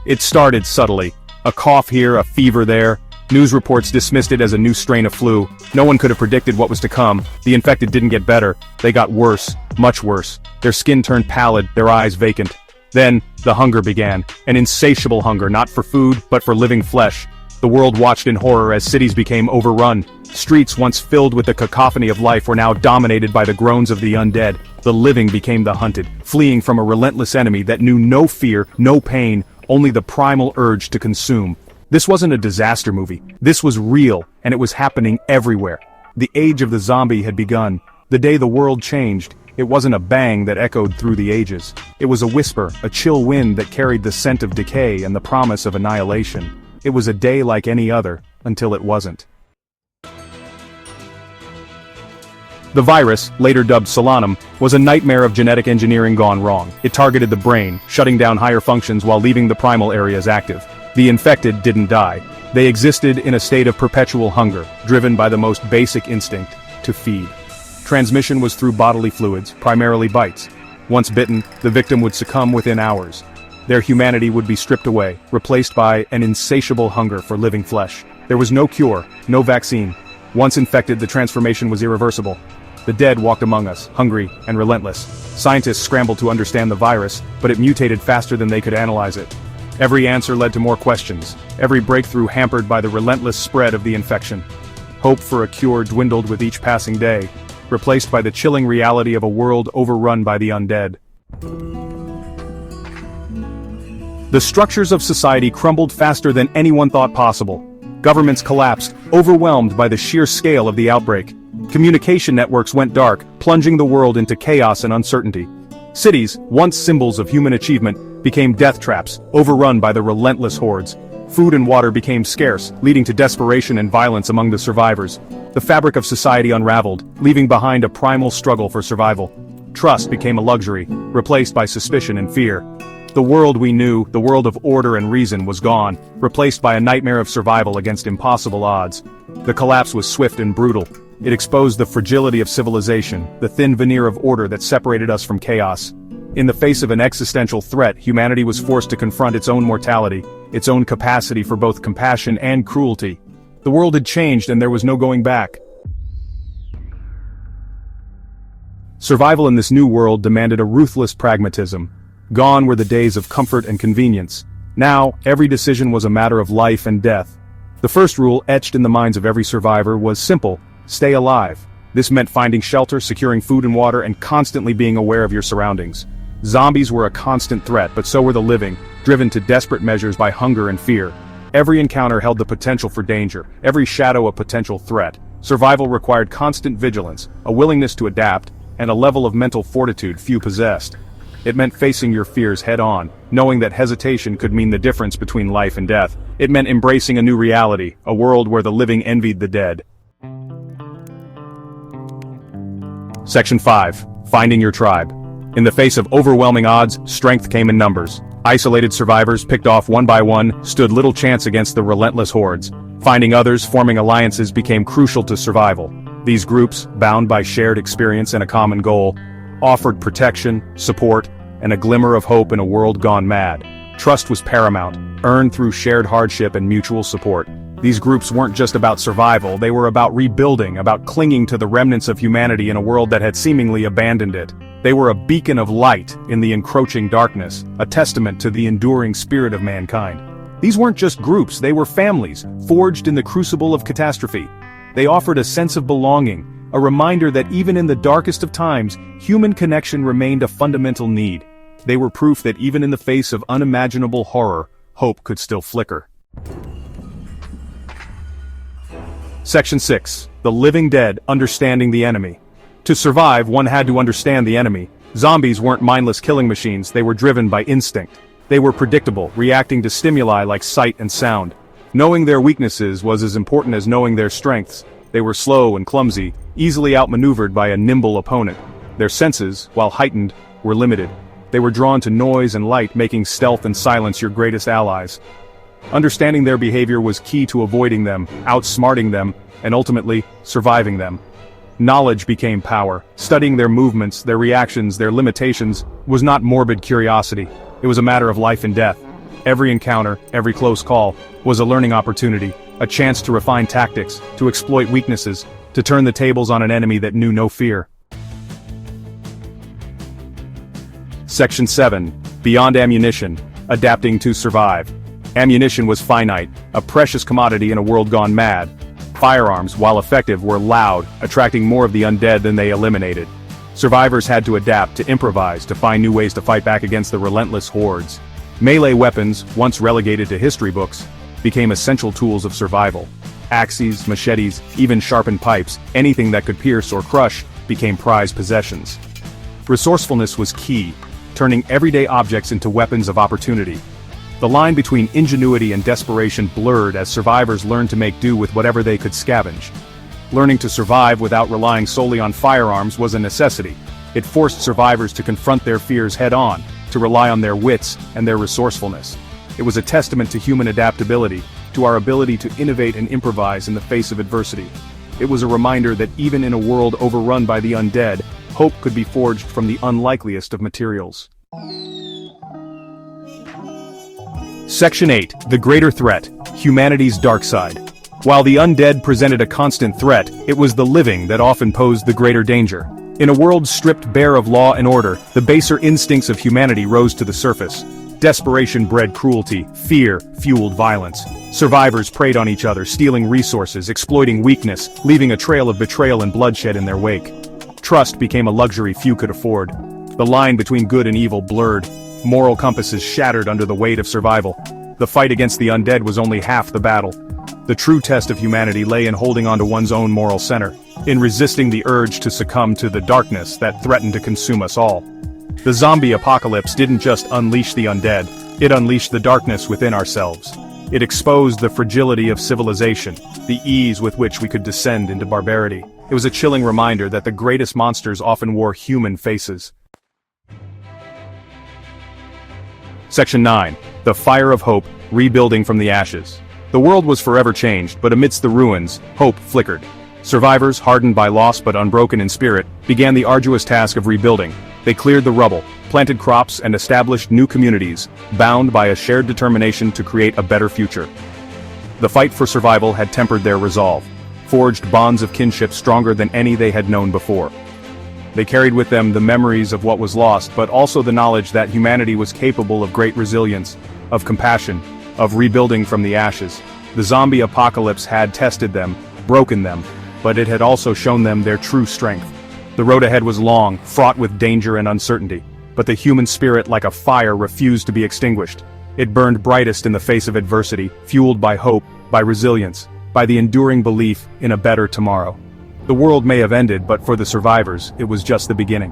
It started subtly. A cough here, a fever there. News reports dismissed it as a new strain of flu. No one could have predicted what was to come. The infected didn't get better. They got worse, much worse. Their skin turned pallid, their eyes vacant. Then, the hunger began. An insatiable hunger, not for food, but for living flesh. The world watched in horror as cities became overrun. Streets once filled with the cacophony of life were now dominated by the groans of the undead. The living became the hunted, fleeing from a relentless enemy that knew no fear, no pain, only the primal urge to consume. This wasn't a disaster movie. This was real, and it was happening everywhere. The age of the zombie had begun. The day the world changed, it wasn't a bang that echoed through the ages. It was a whisper, a chill wind that carried the scent of decay and the promise of annihilation. It was a day like any other, until it wasn't. The virus, later dubbed Solanum, was a nightmare of genetic engineering gone wrong. It targeted the brain, shutting down higher functions while leaving the primal areas active. The infected didn't die. They existed in a state of perpetual hunger, driven by the most basic instinct, to feed. Transmission was through bodily fluids, primarily bites. Once bitten, the victim would succumb within hours. Their humanity would be stripped away, replaced by an insatiable hunger for living flesh. There was no cure, no vaccine. Once infected, the transformation was irreversible. The dead walked among us, hungry and relentless. Scientists scrambled to understand the virus, but it mutated faster than they could analyze it. Every answer led to more questions, every breakthrough hampered by the relentless spread of the infection. Hope for a cure dwindled with each passing day, replaced by the chilling reality of a world overrun by the undead. The structures of society crumbled faster than anyone thought possible. Governments collapsed, overwhelmed by the sheer scale of the outbreak. Communication networks went dark, plunging the world into chaos and uncertainty. Cities, once symbols of human achievement, became death traps, overrun by the relentless hordes. Food and water became scarce, leading to desperation and violence among the survivors. The fabric of society unraveled, leaving behind a primal struggle for survival. Trust became a luxury, replaced by suspicion and fear. The world we knew, the world of order and reason, was gone, replaced by a nightmare of survival against impossible odds. The collapse was swift and brutal. It exposed the fragility of civilization, the thin veneer of order that separated us from chaos. In the face of an existential threat, humanity was forced to confront its own mortality, its own capacity for both compassion and cruelty. The world had changed and there was no going back. Survival in this new world demanded a ruthless pragmatism. Gone were the days of comfort and convenience. Now, every decision was a matter of life and death. The first rule etched in the minds of every survivor was simple: stay alive. This meant finding shelter, securing food and water, and constantly being aware of your surroundings. Zombies were a constant threat, but so were the living, driven to desperate measures by hunger and fear. Every encounter held the potential for danger, every shadow a potential threat. Survival required constant vigilance, a willingness to adapt, and a level of mental fortitude few possessed. It meant facing your fears head-on, knowing that hesitation could mean the difference between life and death. It meant embracing a new reality, a world where the living envied the dead. Section 5. Finding your tribe. In the face of overwhelming odds, strength came in numbers. Isolated survivors, picked off one by one, stood little chance against the relentless hordes. Finding others, forming alliances became crucial to survival. These groups, bound by shared experience and a common goal, offered protection, support, and a glimmer of hope in a world gone mad. Trust was paramount, earned through shared hardship and mutual support. These groups weren't just about survival, they were about rebuilding, about clinging to the remnants of humanity in a world that had seemingly abandoned it. They were a beacon of light in the encroaching darkness, a testament to the enduring spirit of mankind. These weren't just groups, they were families, forged in the crucible of catastrophe. They offered a sense of belonging, a reminder that even in the darkest of times, human connection remained a fundamental need. They were proof that even in the face of unimaginable horror, hope could still flicker. Section 6. The Living Dead, Understanding the Enemy. To survive, one had to understand the enemy. Zombies weren't mindless killing machines, they were driven by instinct. They were predictable, reacting to stimuli like sight and sound. Knowing their weaknesses was as important as knowing their strengths. They were slow and clumsy, easily outmaneuvered by a nimble opponent. Their senses, while heightened, were limited. They were drawn to noise and light, making stealth and silence your greatest allies. Understanding their behavior was key to avoiding them, outsmarting them, and ultimately, surviving them. Knowledge became power. Studying their movements, their reactions, their limitations, was not morbid curiosity. It was a matter of life and death. Every encounter, every close call, was a learning opportunity, a chance to refine tactics, to exploit weaknesses, to turn the tables on an enemy that knew no fear. Section 7. Beyond ammunition, adapting to survive. Ammunition was finite, a precious commodity in a world gone mad. Firearms, while effective, were loud, attracting more of the undead than they eliminated. Survivors had to adapt, to improvise, to find new ways to fight back against the relentless hordes. Melee weapons, once relegated to history books, became essential tools of survival. Axes, machetes, even sharpened pipes, anything that could pierce or crush, became prized possessions. Resourcefulness was key, turning everyday objects into weapons of opportunity. The line between ingenuity and desperation blurred as survivors learned to make do with whatever they could scavenge. Learning to survive without relying solely on firearms was a necessity. It forced survivors to confront their fears head-on, to rely on their wits and their resourcefulness. It was a testament to human adaptability, to our ability to innovate and improvise in the face of adversity. It was a reminder that even in a world overrun by the undead, hope could be forged from the unlikeliest of materials. Section 8. The Greater Threat, Humanity's Dark Side. While the undead presented a constant threat, it was the living that often posed the greater danger. In a world stripped bare of law and order, the baser instincts of humanity rose to the surface. Desperation bred cruelty, fear fueled violence. Survivors preyed on each other, stealing resources, exploiting weakness, leaving a trail of betrayal and bloodshed in their wake. Trust became a luxury few could afford. The line between good and evil blurred. Moral compasses shattered under the weight of survival. The fight against the undead was only half the battle. The true test of humanity lay in holding on to one's own moral center, in resisting the urge to succumb to the darkness that threatened to consume us all. The zombie apocalypse didn't just unleash the undead, it unleashed the darkness within ourselves. It exposed the fragility of civilization, the ease with which we could descend into barbarity. It was a chilling reminder that the greatest monsters often wore human faces. Section 9. The Fire of Hope, Rebuilding from the Ashes. The world was forever changed, but amidst the ruins, hope flickered. Survivors, hardened by loss but unbroken in spirit, began the arduous task of rebuilding. They cleared the rubble, planted crops and established new communities, bound by a shared determination to create a better future. The fight for survival had tempered their resolve, forged bonds of kinship stronger than any they had known before. They carried with them the memories of what was lost, but also the knowledge that humanity was capable of great resilience, of compassion, of rebuilding from the ashes. The zombie apocalypse had tested them, broken them, but it had also shown them their true strength. The road ahead was long, fraught with danger and uncertainty, but the human spirit, like a fire, refused to be extinguished. It burned brightest in the face of adversity, fueled by hope, by resilience, by the enduring belief in a better tomorrow. The world may have ended, but for the survivors, it was just the beginning.